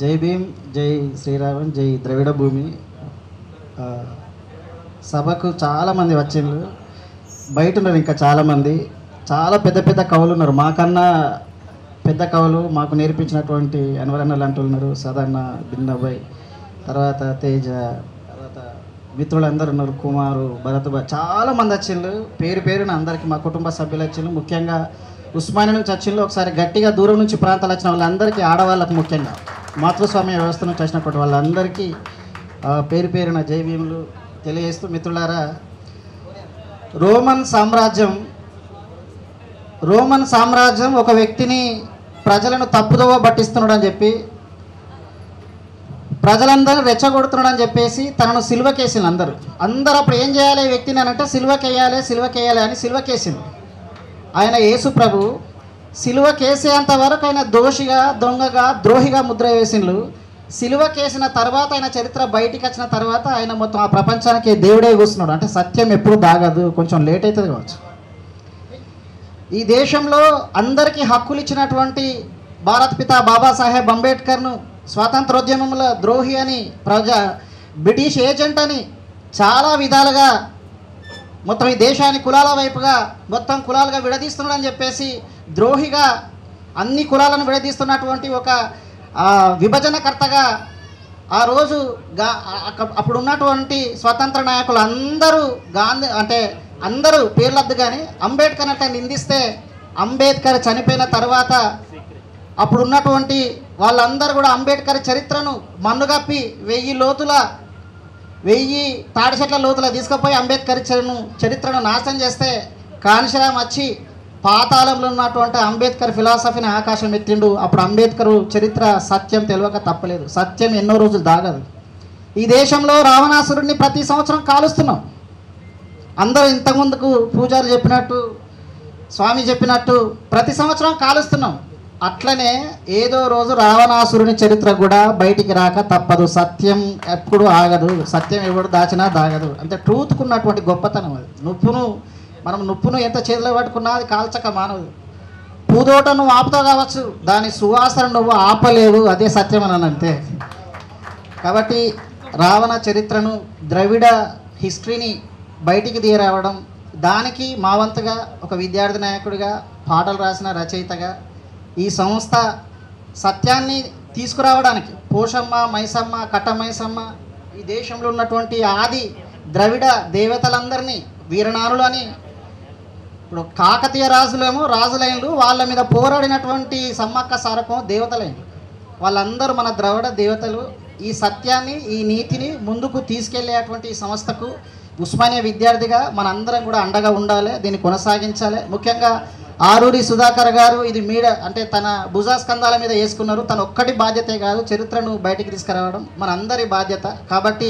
జై భీమ్, జై శ్రీరామ్, జై ద్రవిడ భూమి. సభకు చాలామంది వచ్చిండ్రు, బయట ఉన్నారు ఇంకా చాలామంది. చాలా పెద్ద పెద్ద కవులు ఉన్నారు, మాకన్నా పెద్ద కవులు మాకు నేర్పించినటువంటి అన్వరన్న లాంటి ఉన్నారు, సదన్న, బిన్నబాయ్, తర్వాత తేజ, తర్వాత మిత్రులందరూ ఉన్నారు, కుమారు, భరత్, చాలామంది వచ్చిండ్రు. పేరు పేరున అందరికీ మా కుటుంబ సభ్యులు వచ్చిండ్రు. ముఖ్యంగా ఉస్మానియా నుంచి వచ్చిండ్రు. ఒకసారి గట్టిగా దూరం నుంచి ప్రాంతాలు వచ్చిన వాళ్ళందరికీ, ఆడవాళ్ళకు ముఖ్యంగా మాతృస్వామ్య వ్యవస్థ నుంచి వచ్చినటువంటి వాళ్ళందరికీ పేరు పేరున జై భీములు తెలియజేస్తూ, మిత్రులారా, రోమన్ సామ్రాజ్యం ఒక వ్యక్తిని, ప్రజలను తప్పుదోవ పట్టిస్తున్నాడు అని చెప్పి, ప్రజలందరూ రెచ్చగొడుతున్నాడు అని చెప్పేసి తనను సిలువకేసింది. అందరూ అప్పుడు ఏం చేయాలి, ఈ వ్యక్తిని అంటే సిలువకేయాలి అని సిలువకేసింది. ఆయన యేసు ప్రభు సిలువ కేసేంత వరకు ఆయన దోషిగా, దొంగగా, ద్రోహిగా ముద్ర వేసిండ్రు. సిలువ కేసిన తర్వాత ఆయన చరిత్ర బయటికి వచ్చిన తర్వాత ఆయన మొత్తం ఆ ప్రపంచానికి దేవుడే కూస్తున్నాడు. అంటే సత్యం ఎప్పుడు దాగదు, కొంచెం లేట్ అవుతుంది కావచ్చు. ఈ దేశంలో అందరికీ హక్కులు ఇచ్చినటువంటి భారత పిత బాబాసాహెబ్ అంబేద్కర్ను స్వాతంత్రోద్యమంలో ద్రోహి అని, బ్రిటిష్ ఏజెంట్ అని చాలా విధాలుగా మొత్తం ఈ దేశాన్ని కులాల వైపుగా మొత్తం కులాలుగా విడదీస్తున్నాడని చెప్పేసి, ద్రోహిగా అన్ని కులాలను విడదీస్తున్నటువంటి ఒక విభజనకర్తగా ఆ రోజు అప్పుడు ఉన్నటువంటి స్వతంత్ర నాయకులు అందరూ గాంధీ అంటే అందరూ పేర్లద్దు కానీ అంబేద్కర్ అంటే నిందిస్తే, అంబేద్కర్ చనిపోయిన తర్వాత అప్పుడు ఉన్నటువంటి వాళ్ళందరూ కూడా అంబేద్కర్ చరిత్రను మన్నుగప్పి 1000 తాడి చెట్ల లోతుల తీసుకుపోయి అంబేద్కర్ చరిత్రను నాశనం చేస్తే, కాన్షిరామ్ వచ్చి పాతాళంలో ఉన్నటువంటి అంబేద్కర్ ఫిలాసఫీని ఆకాశం ఎత్తిండు. అప్పుడు అంబేద్కర్ చరిత్ర సత్యం తెలియక తప్పలేదు. సత్యం ఎన్నో రోజులు దాగదు. ఈ దేశంలో రావణాసురుడిని ప్రతి సంవత్సరం కాలుస్తున్నాం. అందరూ ఇంతకుముందుకు పూజారి చెప్పినట్టు, స్వామి చెప్పినట్టు ప్రతి సంవత్సరం కాలుస్తున్నాం. అట్లనే ఏదో రోజు రావణాసురుని చరిత్ర కూడా బయటికి రాక తప్పదు. సత్యం ఎప్పుడు ఆగదు, సత్యం ఎవడు దాచినా దాగదు. అంటే ట్రూత్కున్నటువంటి గొప్పతనం అది. నుప్పును ఎంత చేతిలో పట్టుకున్నా అది కాల్చక మానవు. పూదోట నువ్వు ఆపుతావు కావచ్చు, దాని సువాసన నువ్వు ఆపలేవు, అదే సత్యం అని అంతే. కాబట్టి రావణ చరిత్రను, ద్రవిడ హిస్టరీని బయటికి తీయరావడం, దానికి మా వంతుగా ఒక విద్యార్థి నాయకుడిగా, పాటలు రాసిన రచయితగా ఈ సంస్థ సత్యాన్ని తీసుకురావడానికి పోషమ్మ, మైసమ్మ, కట్టమైసమ్మ, ఈ దేశంలో ఉన్నటువంటి ఆది ద్రవిడ దేవతలందరినీ వీరనారులు అని, ఇప్పుడు కాకతీయ రాజులేమో రాజులైన్లు, వాళ్ళ మీద పోరాడినటువంటి సమ్మక్క సారకం దేవతలైన్లు, వాళ్ళందరూ మన ద్రవిడ దేవతలు. ఈ సత్యాన్ని, ఈ నీతిని ముందుకు తీసుకెళ్లేటువంటి ఈ సంస్థకు ఉస్మానియా విద్యార్థిగా మనందరం కూడా అండగా ఉండాలి, దీన్ని కొనసాగించాలి. ముఖ్యంగా ఆరూరి సుధాకర్ గారు ఇది అంటే తన భుజస్కంధాల మీద వేసుకున్నారు. తన ఒక్కటి బాధ్యతే కాదు, చరిత్రను బయటికి తీసుకురావడం మనందరి బాధ్యత. కాబట్టి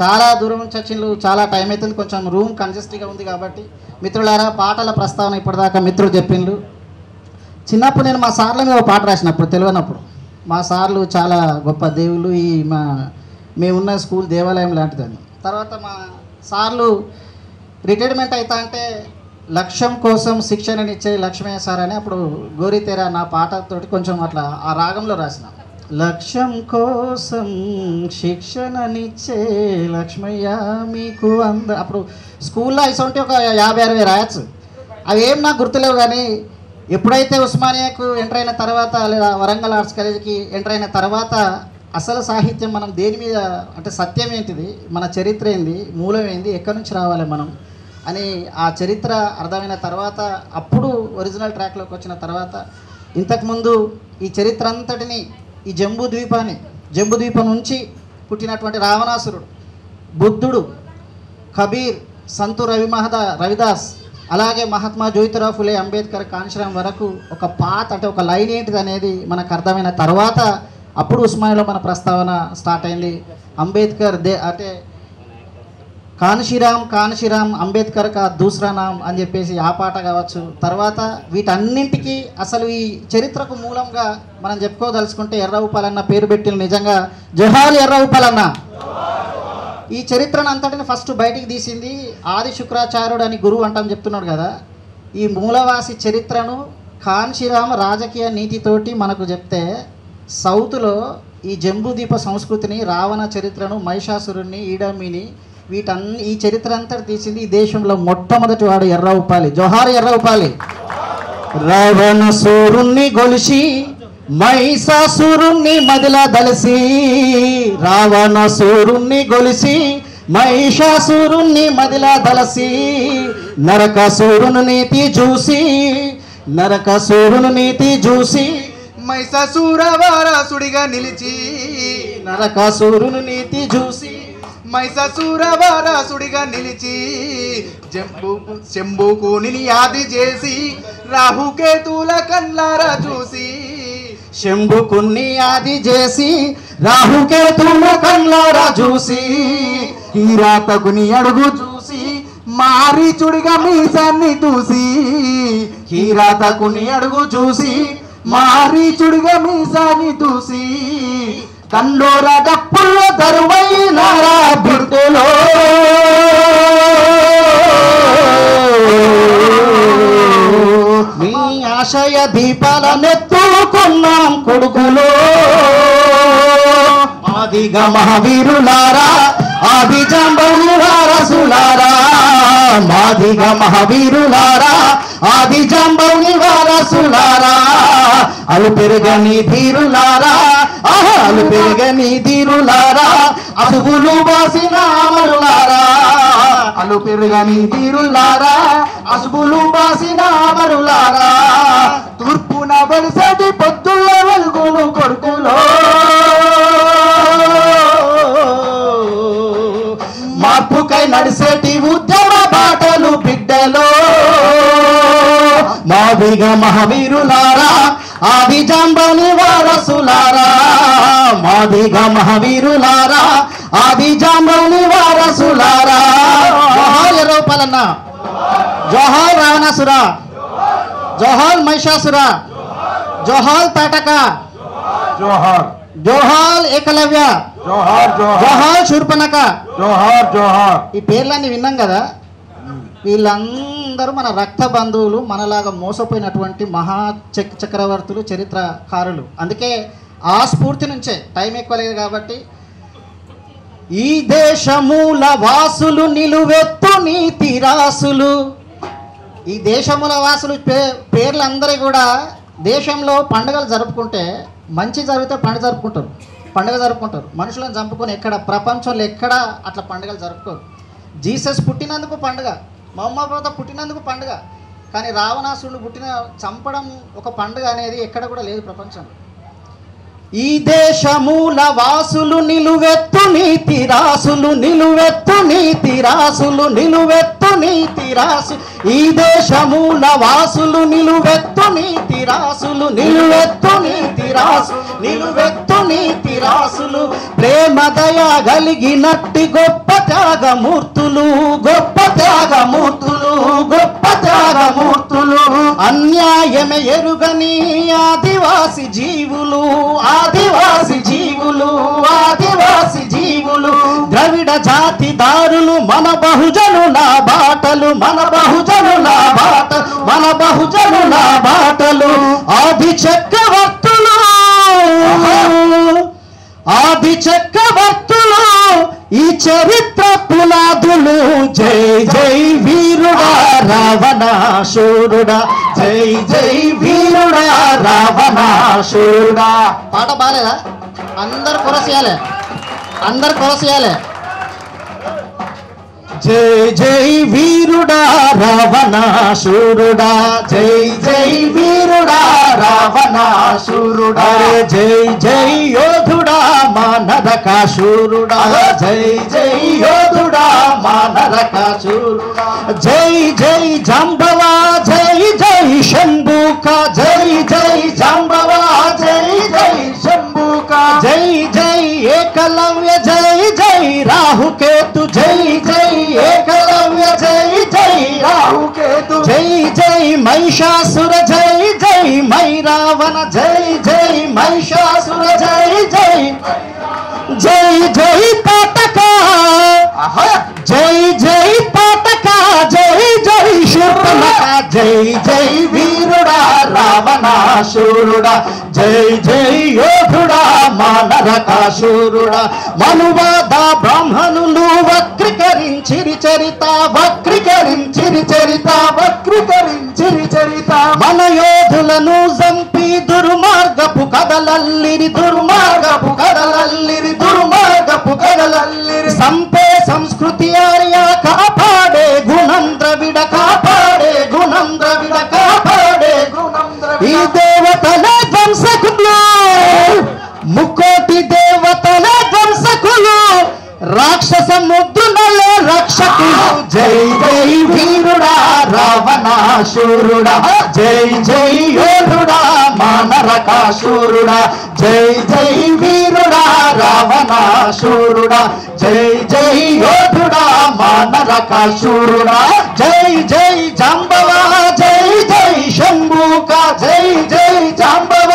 చాలా దూరం నుంచి వచ్చిండ్రు, చాలా టైం అవుతుంది, కొంచెం రూమ్ కంజెస్ట్గా ఉంది. కాబట్టి మిత్రులారా, పాటల ప్రస్తావన ఇప్పటిదాకా మిత్రులు చెప్పిండ్రు. చిన్నప్పుడు నేను మా సార్ల మీద ఒక పాట రాసినప్పుడు, తెలియనప్పుడు, మా సార్లు చాలా గొప్ప దేవుళ్ళు, ఈ మేమున్న స్కూల్ దేవాలయం లాంటిదని. తర్వాత మా సార్లు రిటైర్మెంట్ అవుతా అంటే, లక్ష్యం కోసం శిక్షణనిచ్చే లక్ష్మయ్య సార్ అని, అప్పుడు గోరితెర నా పాటతోటి కొంచెం అట్లా ఆ రాగంలో రాసిన. లక్ష్యం కోసం శిక్షణనిచ్చే లక్ష్మయ్య మీకు అప్పుడు స్కూల్లో ఇసొంటి ఒక 50-60 రాయచ్చు. అవి ఏం నాకు గుర్తులేవు. కానీ ఎప్పుడైతే ఉస్మానియాకు ఎంటర్ అయిన తర్వాత, లేదా వరంగల్ ఆర్ట్స్ కాలేజీకి ఎంటర్ అయిన తర్వాత, అసలు సాహిత్యం మనం దేని మీద, అంటే సత్యం ఏంటిది, మన చరిత్ర ఏంది, మూలం ఏంది, ఎక్కడి నుంచి రావాలి మనం అని ఆ చరిత్ర అర్థమైన తర్వాత, అప్పుడు ఒరిజినల్ ట్రాక్లోకి వచ్చిన తర్వాత, ఇంతకుముందు ఈ చరిత్ర అంతటిని, ఈ జంబూద్వీపం నుంచి పుట్టినటువంటి రావణాసురుడు, బుద్ధుడు, కబీర్, సంతు రవిదాస్, అలాగే మహాత్మా జ్యోతిరావు ఫులే అంబేద్కర్, కాన్షిరామ్ వరకు ఒక అంటే ఒక లైన్ ఏంటిది అనేది మనకు అర్థమైన తర్వాత, అప్పుడు ఉస్మానియాలో మన ప్రస్తావన స్టార్ట్ అయింది. అంబేద్కర్ అంటే కాన్షిరామ్ అంబేద్కర్ కా దూసరా నామ్ అని చెప్పేసి ఆ పాట కావచ్చు. తర్వాత వీటన్నింటికి అసలు ఈ చరిత్రకు మూలంగా మనం చెప్పుకోదలుచుకుంటే ఎర్రవుపాలన్న పేరు పెట్టిన, నిజంగా జోహార్ ఎర్రవుపాలన్న. ఈ చరిత్రను అంతటిని ఫస్ట్ బయటికి తీసింది ఆది శుక్రాచార్యుడు అని గురువు అంటాం చెప్తున్నాడు కదా. ఈ మూలవాసి చరిత్రను కాన్షిరామ్ రాజకీయ నీతితోటి మనకు చెప్తే, సౌత్లో ఈ జంబూదీప సంస్కృతిని, రావణ చరిత్రను, మహిషాసురుణ్ణి, ఈడమ్మిని ఈ చరిత్ర అంతా తీసింది ఈ దేశంలో మొట్టమొదటి వాడు ఎర్రవుపాలి. జోహార్ ఎర్రవుపాలి. రావణాసురుణ్ణి గొలిసి మహిషాసురుణ్ణి మదిలా దలసి, రావణాసురుణ్ణి గొలిసి మహిషాసురుణ్ణి మదిలా దలసి, నరకాసురుని నీతి చూసి మహిషాసురవారసుడిగా నిలిచి, నరకాసురుని నీతి చూసి మహిషాసురవారసుడిగా నిలిచి, శంభుకుని ఆది చేసి రాహుకేతుల కళ్ళారా చూసి, శంభుకుని ఆది చేసి రాహుకేతుల కళ్ళారా చూసి, కిరాతకుని అడుగు చూసి మారీచుడిగా మీసాన్ని దూసి, కిరాతకుని అడుగు చూసి మారీచుడిగా మీసాన్ని దూసి, దండోర డప్పుల్లో దరువైనారా బిడ్డలో, మీ ఆశయ దీపాలనెత్తుకున్నాం కొడుకులో, ఆదిగా మహావీరులారా ఆది జాంబవి వారసులారా, మాదిగా మహావీరులారా ఆది జాంబవి వారసులారా, అలు పెరగని ధీరులారా, అలు పెరగని ధీరులారా, అసుగులు బాసిన అమరులారా, అలు పెరగని ధీరులారా, అసుగులు బాసిన అమరులారా, తూర్పున వలసటి పొద్దుల వెలుగులు కొడుకులో, మార్పుకై నడిసేటి ఉద్యమ బాటలు బిడ్డలో, మాదిగా మహావీరులారా ఆది జాంబవి వారసులారా, మాదిగా మహావీరులారా ఆది జాంబవి వారసులారా. జోహార్ ఎర్రవుపాలన్న, జోహార్ రావణాసుర, జోహార్ మహిషాసుర, జోహార్ తాటక, జోహార్ జోహార్ ఏకలవ్య, జోహార్ జోహార్ శూర్పణఖ. జోహార్ జోహార్. ఈ పేర్లన్నీ విన్నాం కదా. వీళ్ళందరూ మన రక్త బంధువులు, మనలాగా మోసపోయినటువంటి మహా చక్రవర్తులు, చరిత్రకారులు. అందుకే ఆ స్ఫూర్తి నుంచే, టైం ఎక్కువ లేదు కాబట్టి, ఈ దేశమూల వాసులు నిలువెత్తు నీతి రాసులు. ఈ దేశముల వాసులు పేర్లందరూ కూడా దేశంలో పండుగలు జరుపుకుంటే, మంచి జరిగితే పండుగ జరుపుకుంటారు. మనుషులను చంపుకొని ఎక్కడ ప్రపంచంలో ఎక్కడ అట్లా పండుగలు జరుపుకోరు. జీసస్ పుట్టినందుకు పండుగ, మహమ్మద్ పుట్టినందుకు పండుగ, కానీ రావణాసురుడు చంపడం ఒక పండుగ అనేది ఎక్కడ కూడా లేదు ప్రపంచంలో. ఈ దేశమూల వాసులు నిలువెత్తు నీతి రాసులు, నిలువెత్తు నీతి రాసులు, నిలువెత్తు నీతి రాసు. ఈ దేశమూల వాసులు నిలువెత్తు నీతి రాసులు, నిలువెత్తు నీతి రాసు, నిలువెత్తు నీతి రాసులు. ప్రేమ దయ కలిగినట్టి గొప్ప త్యాగమూర్తులు, గొప్ప త్యాగమూర్తులు, గొప్ప త్యాగమూర్తులు. అన్యాయమే ఎరుగని ఆదివాసి జీవులు, ఆదివాసి జీవులు, ఆదివాసి జీవులు. ద్రవిడ జాతిదారులు మన బహుజనుల బాటలు, మన బహుజనుల బాట, మన బహుజనుల బాటలు. ఆది చక్రవర్తులు, ఆది చక్రవర్తులు, ఈ చరిత్ర పునాదులు. జై జై వీరుడా రావణాసురుడా, జై జై వీరుడా రావణాసురుడా. పాట బాలేదా? అందరు కొరసేయాలి, అందరు కొరసేయాలి. జై జై వీరుడా రావణాసురుడా, జై జై వీరుడా రావణాసురుడా. జై జై యోధుడా మా నరకాసురుడా, జై జై యోధుడా మా నరకాసురుడా. జై జై జాంబవా, జై జై శంభుక, జై జై జాంబవా, జై జై శంభుక. జై జై ఏకలవ్య, జై జై రాహుకేతు, జై జై ఏకలవ్య, జై జై రాహుకేతు. జై జై మహిషాసుర, జై జై మైరావణ, జై జై మహిషాసుర, జై జై. జై జై తాటక, జై జై తాటక, జై జై శూర్పణఖ. జై జై వీరుడా రావణాసురుడా జై జై యోధుడా మానరకాసురుడా మనువాద బ్రాహ్మణులు వక్రీకరించిరి చరిత మన యోధులను చంపి దుర్మార్గపు కదలల్లిరి సంపే సంస్కృతి ఆర్య కాపాడే గుణం ద్రవిడ ఈ దేవతల ధ్వంసకులు ముక్కోటి దేవతల ధ్వంసకులు రాక్షస ముద్దునల రక్షకులు జై జై వీరుడా రావణాసురుడా జై జై యోధుడా మానరకాసురుడా జై జై వీరుడా రావణాసురుడా జై జై యోధుడా మానరకాసురుడా జై జై జాంబవ జై జై శంభూక జై జై జాంబవ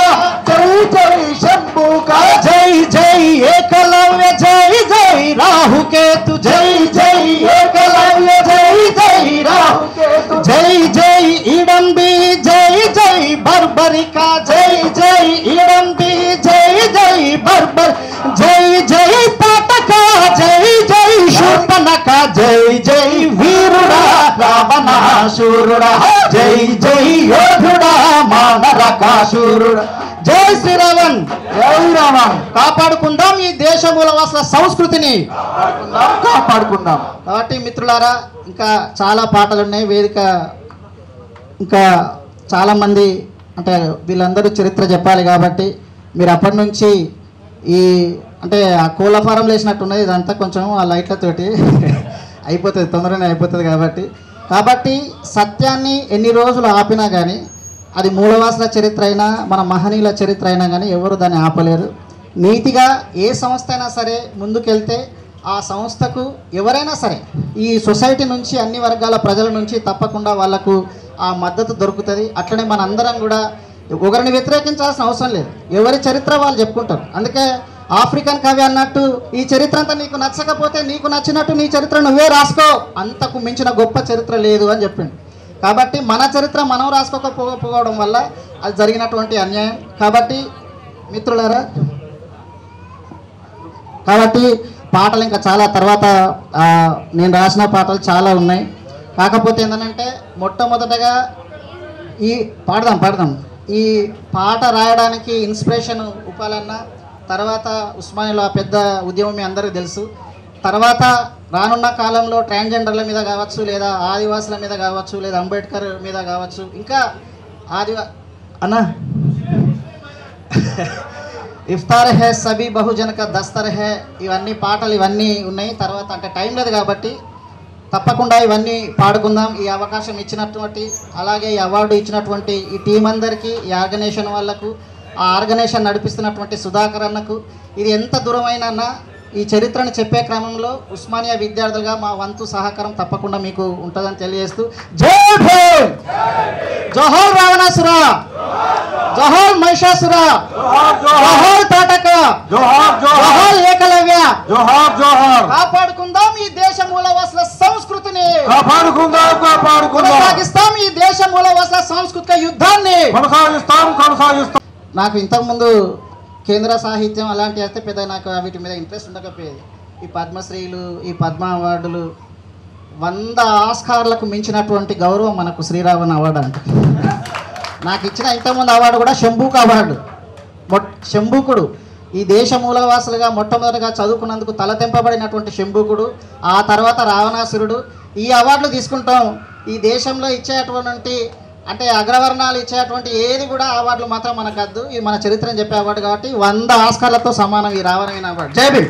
జై జై శంభూక జై జై ఏకలవ్య జై జై రాహుకేతు జై జై ఏకలవ్య జై జై రాహుకేతు జై జై ఇడంబి జై జై బర్బరిక జై జై ఇడంబి జై జై బర్బర్ జై జై తాటక జై జై శూర్పణఖ జై జై వీరుడా రావణాసురుడా జై జై యోధుడా మానరకాసురుడా జై శ్రీరామన్ కాపాడుకుందాం ఈ దేశ మూలవాసుల సంస్కృతిని కాపాడుకుందాం. కాబట్టి మిత్రులారా ఇంకా చాలా పాటలు ఉన్నాయి. వేదిక ఇంకా చాలామంది అంటే వీళ్ళందరూ చరిత్ర చెప్పాలి కాబట్టి మీరు అప్పటి నుంచి ఈ అంటే ఆ కోళ్ళ ఫారం వేసినట్టున్నది ఇదంతా కొంచెం ఆ లైట్లతోటి అయిపోతుంది, తొందరగానే అయిపోతుంది. కాబట్టి సత్యాన్ని ఎన్ని రోజులు ఆపినా కానీ అది మూలవాసుల చరిత్ర అయినా మన మహనీయుల చరిత్ర అయినా కానీ ఎవరు దాన్ని ఆపలేరు. నీతిగా ఏ సంస్థ అయినా సరే ముందుకెళ్తే ఆ సంస్థకు ఎవరైనా సరే ఈ సొసైటీ నుంచి అన్ని వర్గాల ప్రజల నుంచి తప్పకుండా వాళ్లకు ఆ మద్దతు దొరుకుతుంది. అట్లనే మన అందరం కూడా ఒకరిని వ్యతిరేకించాల్సిన అవసరం లేదు, ఎవరి చరిత్ర వాళ్ళు చెప్పుకుంటారు. అందుకే ఆఫ్రికన్ కవి అన్నట్టు ఈ చరిత్ర అంతా నీకు నచ్చకపోతే నీకు నచ్చినట్టు నీ చరిత్ర నువ్వే రాసుకో, అంతకు మించిన గొప్ప చరిత్ర లేదు అని చెప్పిండు. కాబట్టి మన చరిత్ర మనం రాసుకోకపోవడం వల్ల అది జరిగినటువంటి అన్యాయం. కాబట్టి మిత్రులారా పాటలు ఇంకా చాలా తర్వాత నేను రాసిన పాటలు చాలా ఉన్నాయి. కాకపోతే ఏంటంటే మొట్టమొదటగా ఈ పాడదాం ఈ పాట రాయడానికి ఇన్స్పిరేషన్ ఉపాలన్న, తర్వాత ఉస్మానియాలో ఆ పెద్ద ఉద్యమం మీ అందరికీ తెలుసు. తర్వాత రానున్న కాలంలో ట్రాన్స్జెండర్ల మీద కావచ్చు, లేదా ఆదివాసుల మీద కావచ్చు, లేదా అంబేద్కర్ మీద కావచ్చు, ఇంకా అన్నా ఇఫ్తార్ హే సబీ బహుజన్ కా దస్తర్ హే ఇవన్నీ పాటలు ఇవన్నీ ఉన్నాయి. తర్వాత అంటే టైం లేదు కాబట్టి తప్పకుండా ఇవన్నీ పాడుకుందాం. ఈ అవకాశం ఇచ్చినటువంటి అలాగే ఈ అవార్డు ఇచ్చినటువంటి ఈ టీం అందరికీ, ఈ ఆర్గనైజేషన్ వాళ్లకు, ఆ ఆర్గనైజేషన్ నడిపిస్తున్నటువంటి సుధాకర్ అన్నకు, ఇది ఎంత దూరమైనా ఈ చరిత్రను చెప్పే క్రమంలో ఉస్మానియా విద్యార్థులుగా మా వంతు సహకారం తప్పకుండా మీకు ఉంటుందని తెలియజేస్తూ జై భీమ్, జోహార్ రావణాసుర, జోహార్ మహిషాసుర, జోహార్ తాటక, జోహార్ ఏకలవ్య, కాపాడుకుందాం ఈ దేశ మూలవాసుల సంస్కృతిని, కొనసాగిస్తాం ఈ దేశ మూలవాసుల సాంస్కృతిక యుద్ధాన్ని కొనసాగిస్తాం. నాకు ఇంతకుముందు కేంద్ర సాహిత్యం అలాంటివి అయితే పెద్ద నాకు వీటి మీద ఇంట్రెస్ట్ ఉండకపోయేది. ఈ పద్మశ్రీలు, ఈ పద్మ అవార్డులు 100 ఆస్కార్లకు మించినటువంటి గౌరవం మనకు శ్రీరావణ అవార్డు అంటే. నాకు ఇచ్చిన ఇంతకుముందు అవార్డు కూడా శంభూక్ అవార్డు. శంభూకుడు ఈ దేశ మూలవాసులుగా మొట్టమొదటిగా చదువుకున్నందుకు తలతెంపబడినటువంటి శంభూకుడు, ఆ తర్వాత రావణాసురుడు. ఈ అవార్డులు తీసుకుంటాం. ఈ దేశంలో ఇచ్చేటువంటి అంటే అగ్రవర్ణాలు ఇచ్చేటువంటి ఏది కూడా అవార్డులు మాత్రం మనకు వద్దు. ఇది మన చరిత్రను చెప్పే అవార్డు కాబట్టి 100 ఆస్కార్లతో సమానం ఈ రావణ అవార్డు. జై భీమ్.